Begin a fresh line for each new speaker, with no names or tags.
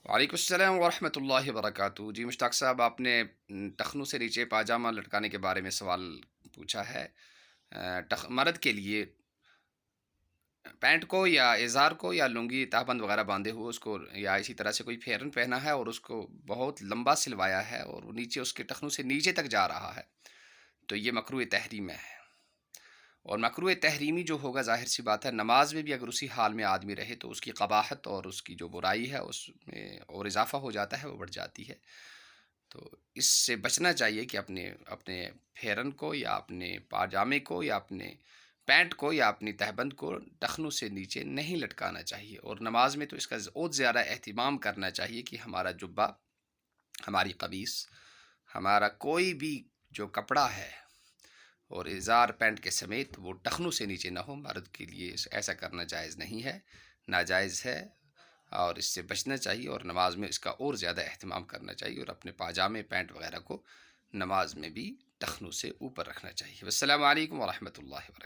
وعلیکم السلام ورحمۃ اللہ وبرکاتہ۔ جی مشتاق صاحب، آپ نے ٹخنوں سے نیچے پاجامہ لٹکانے کے بارے میں سوال پوچھا ہے۔ مرد کے لیے پینٹ کو یا اظہار کو یا لنگی تہبند وغیرہ باندھے ہوئے اس کو یا اسی طرح سے کوئی پھیرن پہنا ہے اور اس کو بہت لمبا سلوایا ہے اور وہ نیچے اس کے ٹخنوں سے نیچے تک جا رہا ہے، تو یہ مکروہ تحریم ہے۔ اور مکروہ تحریمی جو ہوگا، ظاہر سی بات ہے، نماز میں بھی اگر اسی حال میں آدمی رہے تو اس کی قباحت اور اس کی جو برائی ہے اس میں اور اضافہ ہو جاتا ہے، وہ بڑھ جاتی ہے۔ تو اس سے بچنا چاہیے کہ اپنے اپنے پھیرن کو یا اپنے پاجامے کو یا اپنے پینٹ کو یا اپنی تہبند کو ٹخنوں سے نیچے نہیں لٹکانا چاہیے، اور نماز میں تو اس کا اور زیادہ اہتمام کرنا چاہیے کہ ہمارا جبہ، ہماری قمیص، ہمارا کوئی بھی جو کپڑا ہے اور ازار پینٹ کے سمیت وہ ٹخنوں سے نیچے نہ ہو۔ مرد کے لیے ایسا کرنا جائز نہیں ہے، ناجائز ہے، اور اس سے بچنا چاہیے، اور نماز میں اس کا اور زیادہ اہتمام کرنا چاہیے، اور اپنے پاجامے پینٹ وغیرہ کو نماز میں بھی ٹخنوں سے اوپر رکھنا چاہیے۔ السلام علیکم ورحمۃ اللہ وبرکاتہ۔